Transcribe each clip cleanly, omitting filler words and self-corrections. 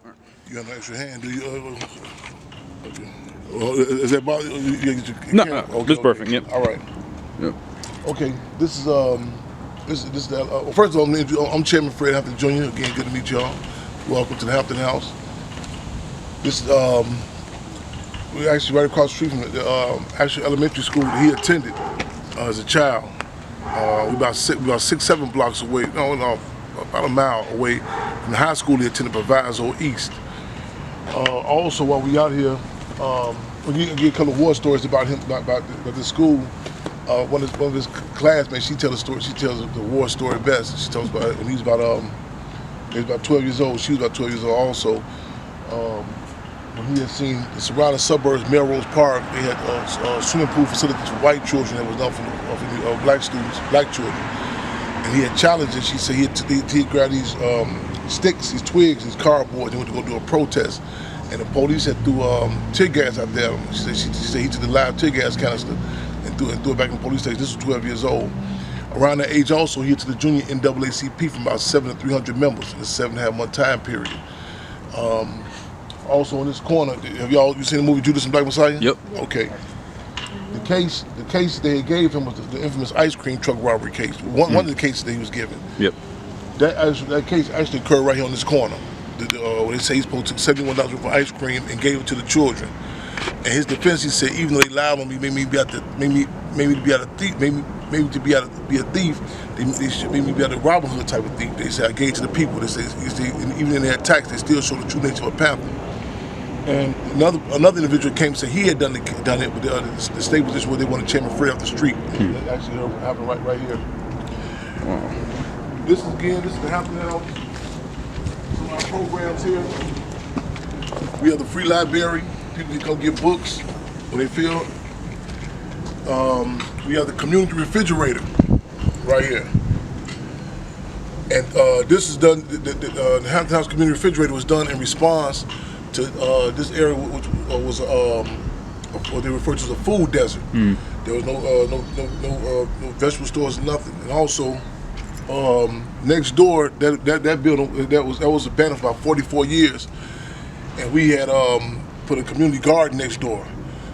You got an extra hand, do you? Okay. Is that about you? No, okay, this is perfect. Yep. All right. Yep. Okay. This is first of all, I'm Chairman Fred Hampton Jr. Again, good to meet y'all. Welcome to the Hampton House. This we're actually right across the street from the actual elementary school that he attended as a child. We're about 6-7 blocks away. No, about a mile away from the high school he attended, Proviso East. Also, while we out here, we get a couple of war stories about him, about the school. One of his classmates, she tells the story. She tells the war story best. She tells about when he was about 12 years old. She was about 12 years old also. When he had seen the surrounding suburbs, Melrose Park, they had swimming pool facilities for white children that was done for black students, black children. And he had challenged it. She said he grabbed these sticks, these twigs, these cardboard, and went to go do a protest. And the police had threw tear gas out there. She said he took the live tear gas canister and threw it back in the police station. This was 12 years old. Around that age also, he to the junior NAACP from about 7 to 300 members in a 7.5-month time period. Also in this corner, you seen the movie Judas and Black Messiah? Yep. Okay. The case they gave him was the infamous ice cream truck robbery case. One of the cases that he was given. Yep. That case actually occurred right here on this corner. They say he's supposed to take $71 for ice cream and gave it to the children. And his defense, he said, even though they lied on me, maybe to be a thief, they should make me be a Robin Hood type of thief. They said I gave it to the people. They say even in their attacks, they still show the true nature of a panther. And another individual came and said he had done it, but the state position where they wanted Chairman Fred off the street. That actually happened right here. Wow. This is the Hampton House. Some of our programs here. We have the free library. People can come get books when they feel. We have the community refrigerator right here. And this is done, the Hampton House Community Refrigerator was done in response to this area, which was what they refer to as a food desert. There was no vegetable stores, nothing. And also, next door, that building that was abandoned for about 44 years, and we had put a community garden next door.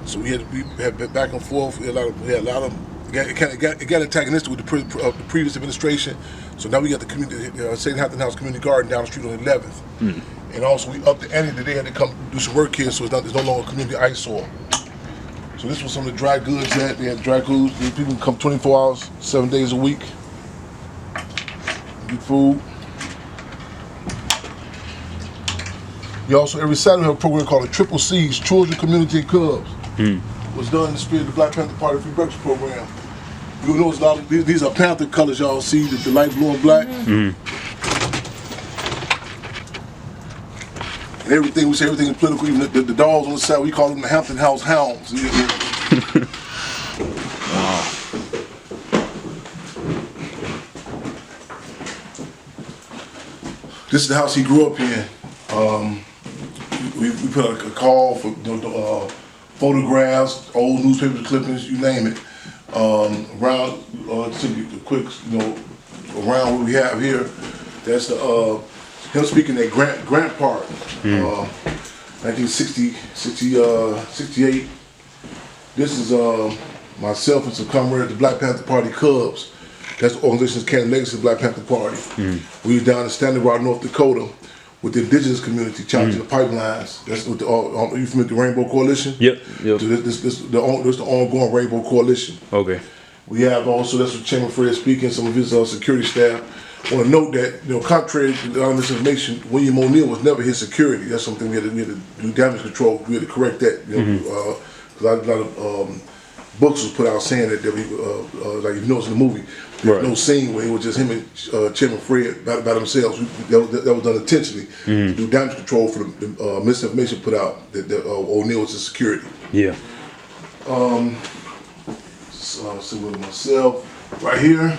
So we had back and forth. We had a lot of it got antagonistic with the previous administration. So now we got the St. Hampton House Community Garden down the street on 11th. And also we upped the ante that they had to come do some work here, so it's no longer community eyesore. So this was some of the dry goods that they had. Dry goods. People can come 24 hours, 7 days a week. Get food. We also every Saturday have a program called the Triple C's, Children, Community, and Cubs. Was done in the spirit of the Black Panther Party Free Breakfast Program. You notice a lot of these are Panther colors y'all see, the light blue and black. And everything, we say everything is political, even the dogs on the side, we call them the Hampton House Hounds. Wow. This is the house he grew up in. We put out a call for photographs, old newspaper clippings, you name it. Around, to give you a quick, around what we have here. That's the him speaking at Grant Park, 1960, 68. This is myself and some comrades of the Black Panther Party Cubs. That's the organization's carrying legacy of the Black Panther Party. We were down in Standing Rock, North Dakota, with the indigenous community challenging the pipelines. That's with are you familiar with the Rainbow Coalition? Yep. So this the ongoing Rainbow Coalition. Okay. We have also, that's what Chairman Fred speaking, some of his security staff. I want to note that, contrary to the misinformation, William O'Neill was never his security. That's something we had to do damage control. We had to correct that. Because a lot of books was put out saying that like if you notice in the movie, there's no scene where it was just him and Chairman Fred by themselves. That was done intentionally to do damage control for the misinformation put out that O'Neill was his security. Yeah. So with myself right here,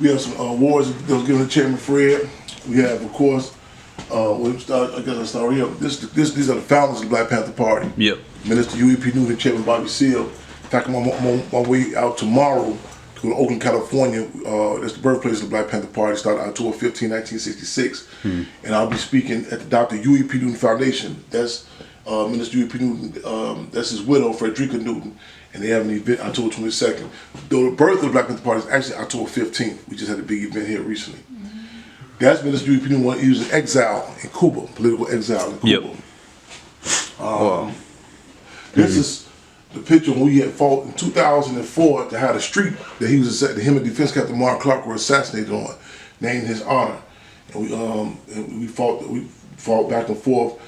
we have some awards that was given to Chairman Fred. We have, of course, these are the founders of the Black Panther Party. Yep. Minister U.E.P. Newton, Chairman Bobby Seale. In fact, I'm on my way out tomorrow go to Oakland, California. That's the birthplace of the Black Panther Party. Started October 15, 1966. And I'll be speaking at the Dr. Huey P. Newton Foundation. That's Minister Huey P. Newton, that's his widow, Frederica Newton. And they have an event October 22nd. Though the birth of the Black Panther Party is actually October 15th. We just had a big event here recently. That's Minister Huey P. Newton. He was in exile in Cuba, political exile in Cuba. Wow. This is the picture when we had fought in 2004 to have a street that he was him and Defense Captain Mark Clark were assassinated on, named in his honor. And we fought back and forth.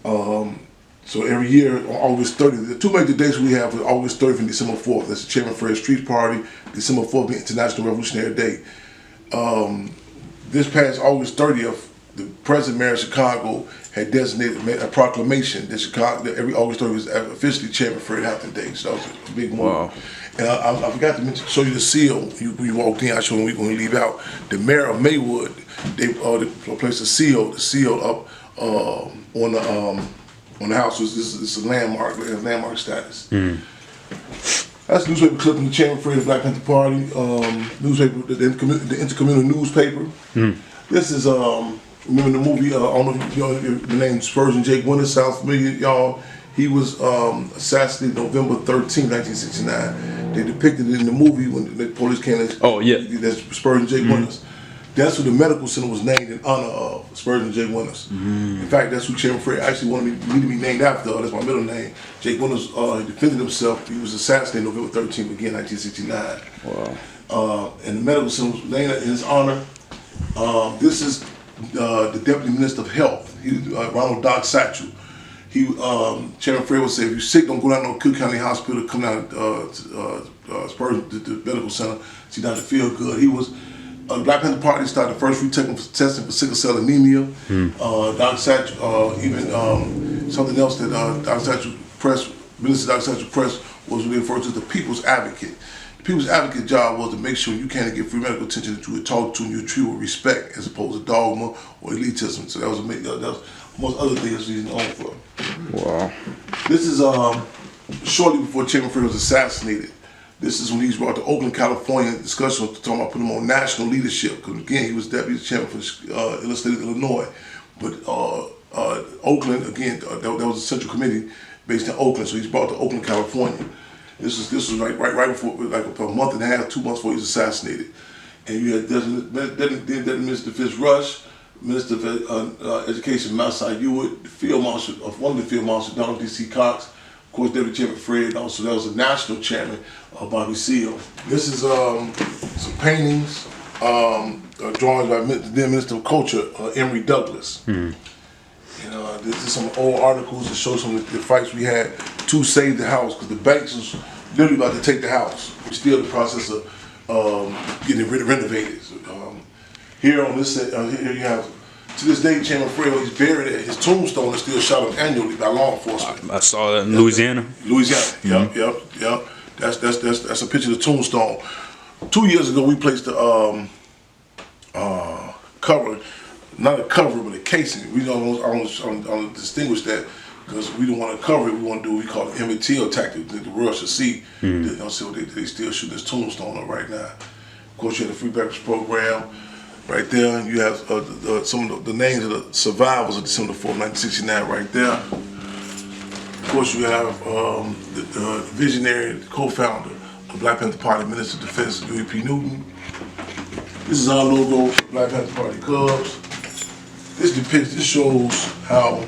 So every year on August 30th, the two major dates we have are August 30th and December 4th. That's the Chairman Fred Street Party. December 4th being International Revolutionary Day. This past August 30th, the President Mayor of Chicago had made a proclamation that every August 30th was officially Chairman Fred Hampton Day. So that was a big move. Wow. And I forgot to show you the seal. You walked in, I showed you when we leave out. The mayor of Maywood, they placed a seal up on the house. It's a landmark. It has landmark status. That's a newspaper clipping the Chairman Fred Black Panther Party newspaper, the intercommunal newspaper. This is remember the movie? I don't know if you know the name Spurgeon Jake Winters. Sounds familiar, y'all? He was assassinated November 13, 1969. They depicted it in the movie when the police came. Oh yeah. That's Spurgeon Jake Winters. That's what the medical center was named in honor of, Spurgeon Jake Winters. In fact, that's who Chairman Fred actually wanted me to be named after. That's my middle name. Jake Winters, he defended himself. He was assassinated November 13th, again, 1969. Wow. And the medical center was named in his honor. This is the Deputy Minister of Health, Ronald Doc Satchel. Chairman Fred would say, if you're sick, don't go down to Cook County Hospital, come down to Spurgeon, the medical center, see Dr. Feel Good. He was, the Black Panther Party started the first free testing for sickle cell anemia. Doc Satchel, even something else that Doc Satchel pressed, Minister Doc Satchel pressed, was what they referred to as the People's Advocate. The People's Advocate job was to make sure you can't get free medical attention, that you would talk to and you would treat with respect, as opposed to dogma or elitism. So that was most other things he's known for. Wow. This is shortly before Chairman Fred was assassinated. This is when he was brought to Oakland, California. Discussion was talking about putting him on national leadership. Because again, he was deputy chairman for the state of Illinois. But Oakland, again, that was a central committee based in Oakland. So he's brought to Oakland, California. This was right before, like a month and a half, 2 months before he was assassinated. And you had then Minister Fitzrush, Minister of Education Masai Ewart, the Field Marshal, one of the Field Marshals, Donald D.C. Cox, of course, Deputy Chairman Fred, and also that was a national chairman, Bobby Seale. This is some paintings, drawings by the then Minister of Culture, Emory Douglas. This is some old articles that show some of the fights we had to save the house, because the banks was literally about to take the house. We're still in the process of getting it renovated. Here on this, here you have, to this day, Chairman Fred, he's buried at his tombstone is still shot up annually by law enforcement. I saw that in Louisiana. Louisiana, yep. That's a picture of the tombstone. 2 years ago, we placed the cover, not a cover, but a casing. We don't distinguish that, because we don't want to cover it. We want to do what we call an MATL tactic, that the world should see. So they still shoot this tombstone up right now. Of course, you have the Free Breakfast Program. Right there, you have some of the names of the survivors of December 4th, 1969 right there. Of course, you have the visionary, the co-founder of the Black Panther Party, Minister of Defense, Huey P. Newton. This is our logo for the Black Panther Party Cubs. This shows how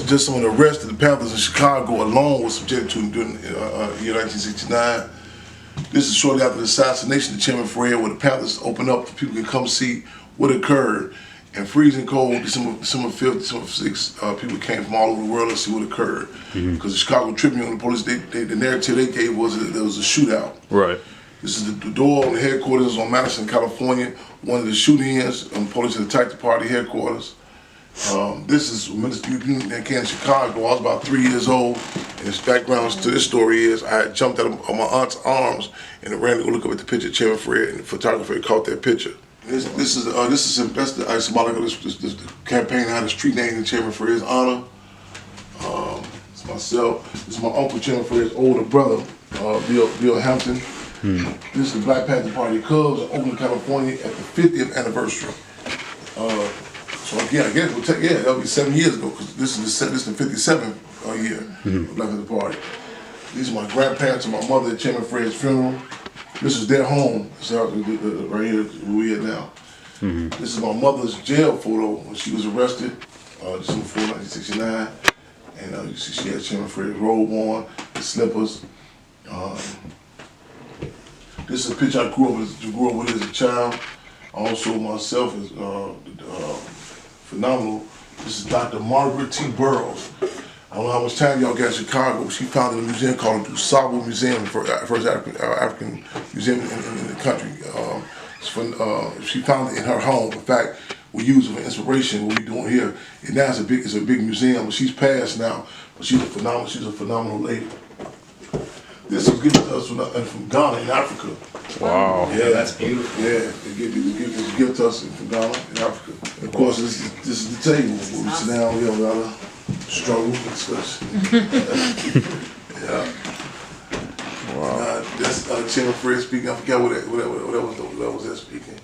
just some of the rest of the Panthers in Chicago alone was subjected to during the year 1969. This is shortly after the assassination of Chairman Fred, where the Panthers opened up so people can come see what occurred. And freezing cold, December 5th, December 6th, people came from all over the world to see what occurred. Because the Chicago Tribune, the police, the narrative they gave was that there was a shootout. Right. This is the door on the headquarters on Madison, California. One of the shoot-ins, police had attacked the party headquarters. This is Minister Huey P. Newton that came to Chicago. I was about 3 years old, and his background to this story is I had jumped out of my aunt's arms and ran to go look up at the picture of Chairman Fred, and the photographer had caught that picture. That's the symbolic of this campaign. I had a street name in Chairman Fred's honor. It's myself. This is my uncle, Chairman Fred's older brother. Bill Hampton. This is the Black Panther Party Cubs in Oakland, California at the 50th anniversary. So again, I guess that'll be 7 years ago because this is the 57th year of Black Panther Party. These are my grandparents and my mother at Chairman Fred's funeral. This is their home. This is right here where we at now. This is my mother's jail photo when she was arrested, December 4, 1969. And you see she had Chairman Fred's robe on, his slippers. This is a picture I grew up with as a child. Also myself is phenomenal. This is Dr. Margaret T. Burroughs. I don't know how much time y'all got in Chicago. She founded a museum called the Sabo Museum, the first African museum in the country. She founded it in her home. In fact, we use it for inspiration. What we're doing here, and now it's a big museum. She's passed now, but she's a phenomenal lady. This was given to us from Ghana in Africa. Wow. Yeah, that's beautiful. Yeah, it was given to us from Ghana in Africa. And of course, this is the table where we sit down. We have a lot of struggle and discussion. Yeah. Wow. That's Chairman Fred speaking. I forgot what that was that speaking.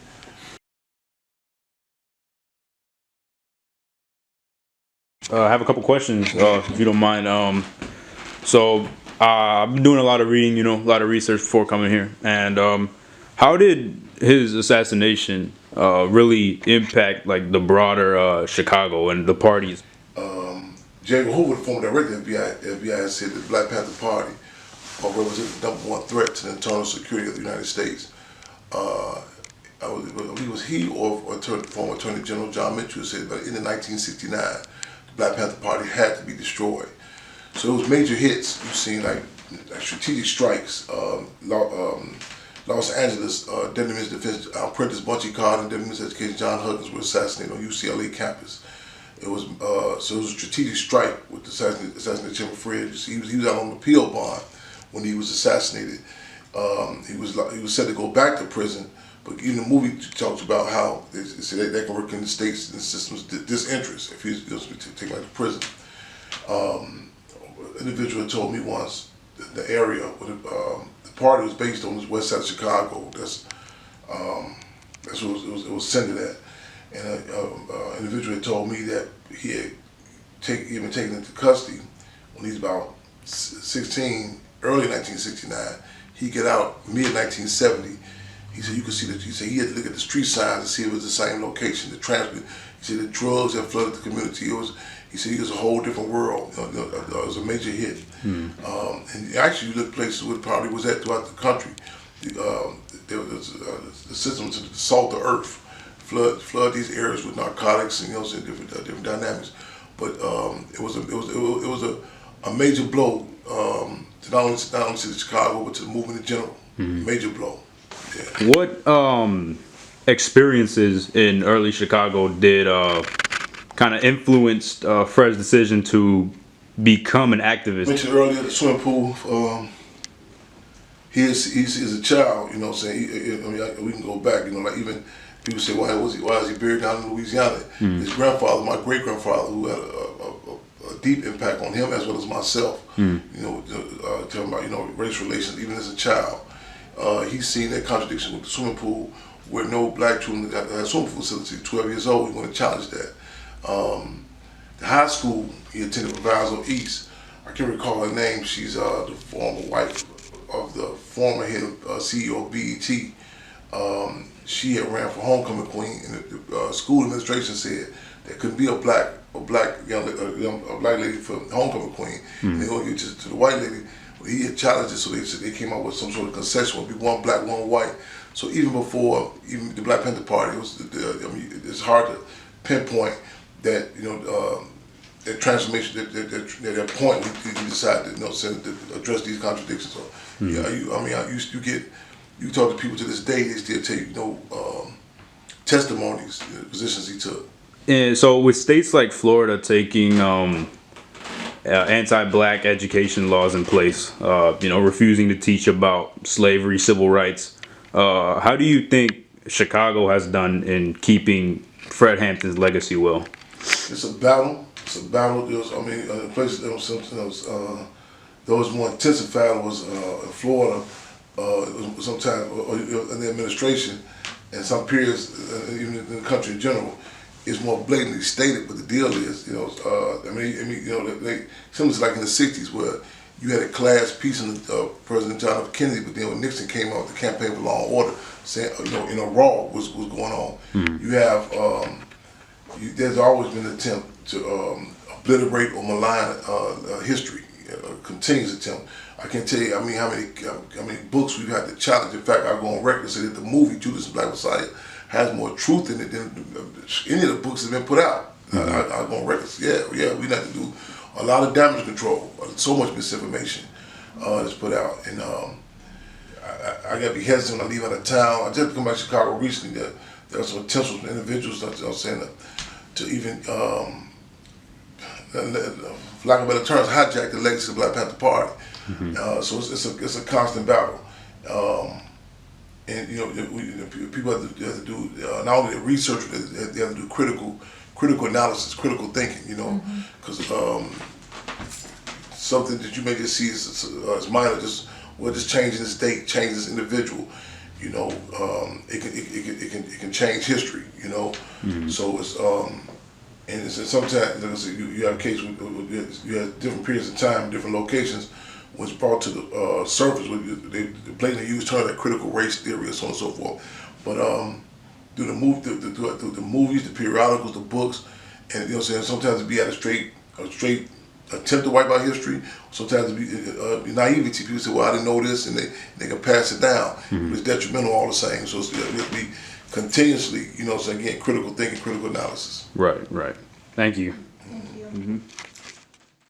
I have a couple questions, if you don't mind. So I've been doing a lot of reading, a lot of research before coming here. And how did his assassination really impact like the broader Chicago and the parties? J. Edgar Hoover, the former director of the FBI, said that the Black Panther Party represented the #1 threat to the internal security of the United States. I believe it was he or former Attorney General John Mitchell said that in 1969, the Black Panther Party had to be destroyed. So those major hits you've seen, like strategic strikes, Los Angeles, Deputy Minister of Defense Prentice Bunchy Carter and Deputy Minister of Education John Huggins were assassinated on UCLA campus. It was so it was a strategic strike with the assassinated Chairman Fred. He was out on appeal bond when he was assassinated. He was set to go back to prison, but even the movie talks about how they say they can work in the states and systems disinterest if he's going to be taken back to prison. An individual told me once the area where the party was based on was west side of Chicago. That's what it was centered at. And an individual had told me that he had been taken into custody when he was about 16, early 1969. He got out mid-1970. He said you could see that. He said he had to look at the street signs to see if it was the same location. The transport. He said the drugs had flooded the community. He said it was a whole different world. It was a major hit. And actually, you look at places where the party was at throughout the country. There was the system to salt the earth. Flood these areas with narcotics and different dynamics, but it was a major blow to not only to Chicago but to the movement in general. Major blow. Yeah. What experiences in early Chicago did kind of influence Fred's decision to become an activist? I mentioned earlier the swimming pool. He's a child, you know what I'm saying. We can go back, like even. People say, why is he buried down in Louisiana? His grandfather, my great-grandfather, who had a deep impact on him as well as myself, talking about, race relations, even as a child. He's seen that contradiction with the swimming pool, where no black children had a swimming pool facility. 12 years old, he wanted to challenge that. The high school he attended, Proviso East, I can't recall her name. She's the former wife of the former head of CEO of BET. She had ran for homecoming queen, and the school administration said there couldn't be a black lady for homecoming queen. And they gonna give it to the white lady. But he had challenged it, so they came up with some sort of concession. Would be one black, one white. So even before the Black Panther Party, it's hard to pinpoint that that transformation, that point he decided to address these contradictions. So you talk to people to this day, they still tell you, testimonies, positions he took. And so with states like Florida taking anti-black education laws in place, refusing to teach about slavery, civil rights, how do you think Chicago has done in keeping Fred Hampton's legacy well? It's a battle. Places those more intensified was in Florida, sometimes in the administration, and some periods, even in the country in general, is more blatantly stated. But the deal is, similar to like in the '60s where you had a class piece in President John F. Kennedy, but then when Nixon came out, the campaign for law and order, saying, raw was going on. You have, there's always been an attempt to obliterate or malign history, continuous attempt. I can't tell you, how many books we've had to challenge. In fact, I go on record and say that the movie Judas and the Black Messiah has more truth in it than any of the books that have been put out. I go on record. Yeah, we have to do a lot of damage control. So much misinformation that's put out, and I got to be hesitant when I leave out of town. I just come back to Chicago recently. There are some attempts from individuals, to even, for lack of better terms, hijack the legacy of the Black Panther Party. So it's a constant battle. And people have to do not only the research, they have to do critical analysis, critical thinking. Because something that you may just see as minor, just changing this date, changing this individual. It can change history. So it's and sometimes you have cases you have different periods of time, different locations. Was brought to the surface, they blatantly use terms like critical race theory and so on and so forth. But through the movies, the periodicals, the books, and sometimes it be at a straight attempt to wipe out history. Sometimes it be naivety. People say, "Well, I didn't know this," and they can pass it down. But it's detrimental all the same. So it has to be continuously, again, critical thinking, critical analysis. Right. Thank you. Thank you.